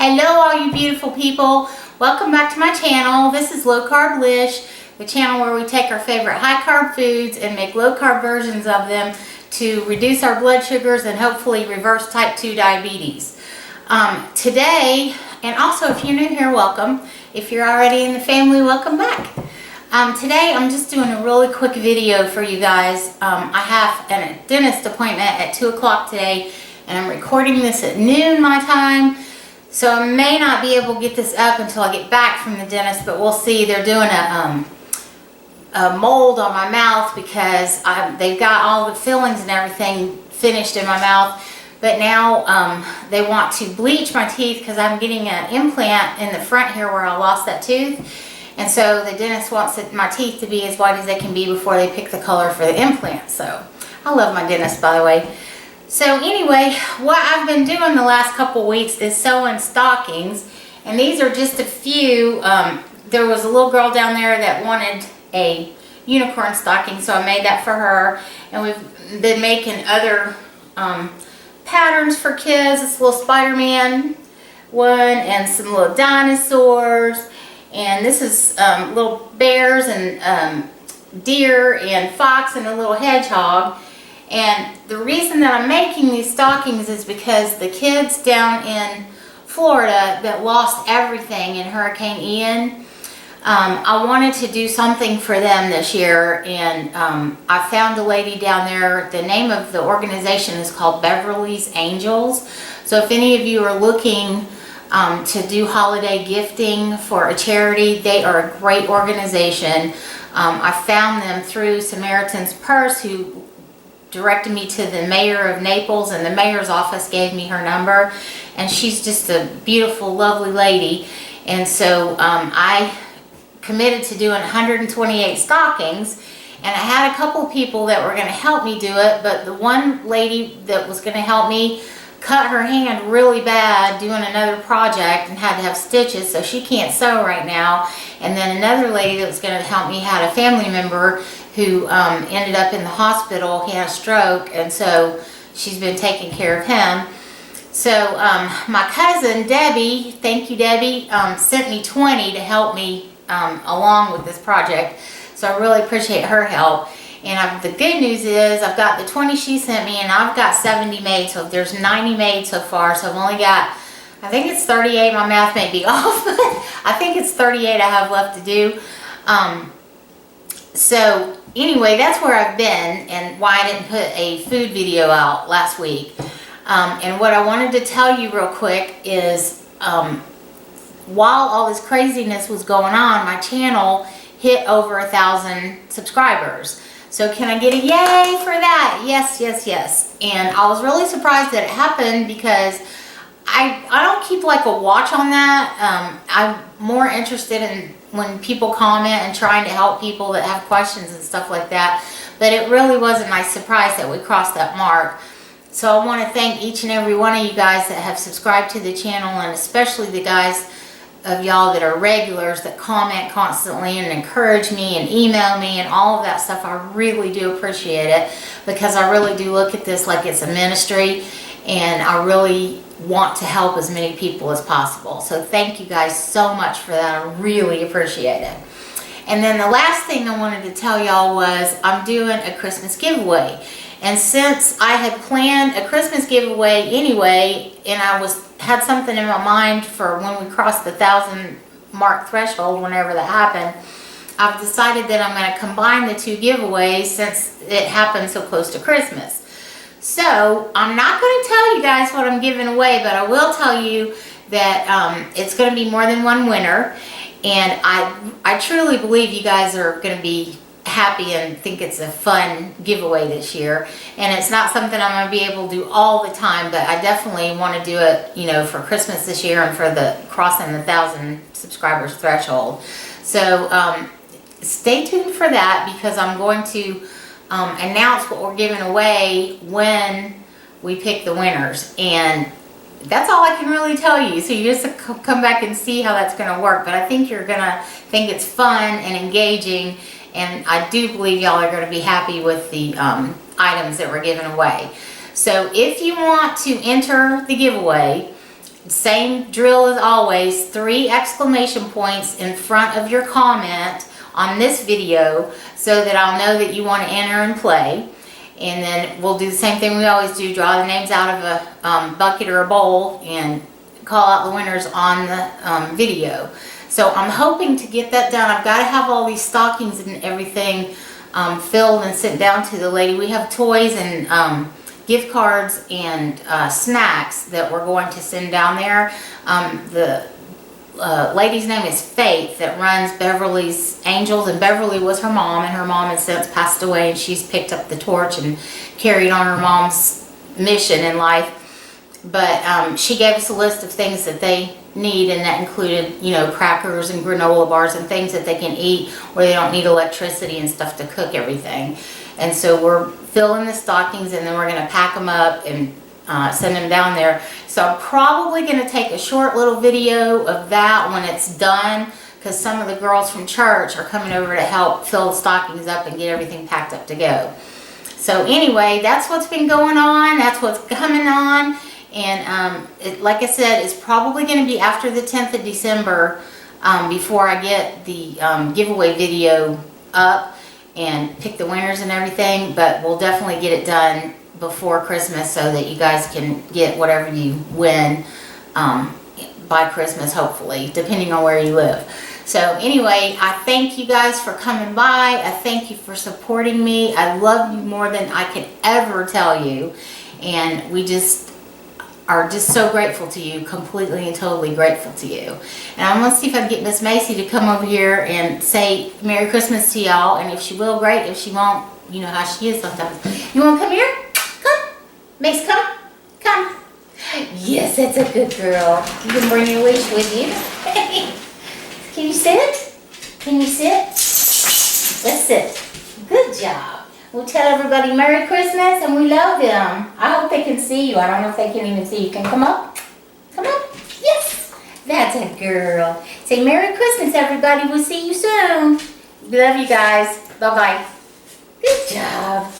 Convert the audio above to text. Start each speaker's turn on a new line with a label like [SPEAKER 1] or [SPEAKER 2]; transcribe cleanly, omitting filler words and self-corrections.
[SPEAKER 1] Hello all you beautiful people. Welcome back to my channel. This is Low Carb Lish, the channel where we take our favorite high carb foods and make low carb versions of them to reduce our blood sugars and hopefully reverse type 2 diabetes. Today, and also if you're new here, welcome. If you're already in the family, welcome back. Today I'm just doing a really quick video for you guys. I have a dentist appointment at 2 o'clock today, and I'm recording this at noon my time. So I may not be able to get this up until I get back from the dentist, but we'll see. They're doing a mold on my mouth because they've got all the fillings and everything finished in my mouth. But now they want to bleach my teeth because I'm getting an implant in the front here where I lost that tooth. And so the dentist wants my teeth to be as white as they can be before they pick the color for the implant. So I love my dentist, by the way. So anyway, what I've been doing the last couple weeks is sewing stockings, and these are just a few. There was a little girl down there that wanted a unicorn stocking, so I made that for her. And we've been making other patterns for kids. This little Spider-Man one and some little dinosaurs. And this is little bears and deer and fox and a little hedgehog. And the reason that I'm making these stockings is because the kids down in Florida that lost everything in Hurricane Ian, I wanted to do something for them this year, and I found a lady down there. The name of the organization is called Beverly's Angels. So if any of you are looking to do holiday gifting for a charity, they are a great organization. I found them through Samaritan's Purse, who directed me to the mayor of Naples, and the mayor's office gave me her number, and she's just a beautiful, lovely lady. And so I committed to doing 128 stockings, and I had a couple people that were going to help me do it, but the one lady that was going to help me cut her hand really bad doing another project and had to have stitches, so she can't sew right now. And then another lady that was going to help me had a family member who ended up in the hospital. He had a stroke, and so she's been taking care of him. So my cousin Debbie, thank you Debbie, sent me 20 to help me along with this project. So I really appreciate her help. And the good news is I've got the 20 she sent me, and I've got 70 made. So there's 90 made so far. So I've only got, I think it's 38. My math may be off, but I think it's 38 I have left to do. So anyway, that's where I've been and why I didn't put a food video out last week. And what I wanted to tell you real quick is while all this craziness was going on, my channel hit over 1,000 subscribers. So can I get a yay for that? Yes, yes, yes. And I was really surprised that it happened because I don't keep like a watch on that. I'm more interested in when people comment and trying to help people that have questions and stuff like that. But it really was a nice surprise that we crossed that mark. So I want to thank each and every one of you guys that have subscribed to the channel, and especially the guys of y'all that are regulars that comment constantly and encourage me and email me and all of that stuff. I really do appreciate it, because I really do look at this like it's a ministry, and I really want to help as many people as possible. So thank you guys so much for that. I really appreciate it. And then the last thing I wanted to tell y'all was I'm doing a Christmas giveaway. And since I had planned a Christmas giveaway anyway, and I had something in my mind for when we crossed the 1,000 mark threshold, whenever that happened, I've decided that I'm going to combine the two giveaways since it happened so close to Christmas. So I'm not going to tell you guys what I'm giving away, but I will tell you that it's going to be more than one winner. And I truly believe you guys are going to be happy and think it's a fun giveaway this year. And it's not something I'm going to be able to do all the time, but I definitely want to do it, you know, for Christmas this year and for the crossing the 1,000 subscribers threshold. So stay tuned for that, because I'm going to announce what we're giving away when we pick the winners. And that's all I can really tell you. So you just come back and see how that's going to work. But I think you're going to think it's fun and engaging. And I do believe y'all are going to be happy with the items that we're giving away. So if you want to enter the giveaway, same drill as always, 3 exclamation points in front of your comment on this video so that I'll know that you want to enter and play. And then we'll do the same thing we always do, draw the names out of a bucket or a bowl and call out the winners on the video. So I'm hoping to get that done. I've got to have all these stockings and everything filled and sent down to the lady. We have toys and gift cards and snacks that we're going to send down there. The lady's name is Faith that runs Beverly's Angels, and Beverly was her mom, and her mom has since passed away, and she's picked up the torch and carried on her mom's mission in life. But she gave us a list of things that they need, and that included, you know, crackers and granola bars and things that they can eat where they don't need electricity and stuff to cook everything. And so we're filling the stockings, and then we're going to pack them up and send them down there. So I'm probably going to take a short little video of that when it's done, because some of the girls from church are coming over to help fill the stockings up and get everything packed up to go. So anyway, that's what's been going on. That's what's coming on. And like I said, it's probably going to be after the 10th of December before I get the giveaway video up and pick the winners and everything. But we'll definitely get it done before Christmas so that you guys can get whatever you win by Christmas, hopefully, depending on where you live. So anyway, I thank you guys for coming by. I thank you for supporting me. I love you more than I could ever tell you. And we just are just so grateful to you, completely and totally grateful to you. And I'm going to see if I can get Miss Macy to come over here and say Merry Christmas to y'all. And if she will, great. If she won't, you know how she is sometimes. You want to come here? Come. Mace, come. Come. Yes, that's a good girl. You can bring your leash with you. Can you sit? Can you sit? Let's sit. Good job. We'll tell everybody Merry Christmas and we love them. I hope they can see you. I don't know if they can even see you. Can come up? Come up. Yes. That's a girl. Say Merry Christmas, everybody. We'll see you soon. Love you guys. Bye-bye. Good job.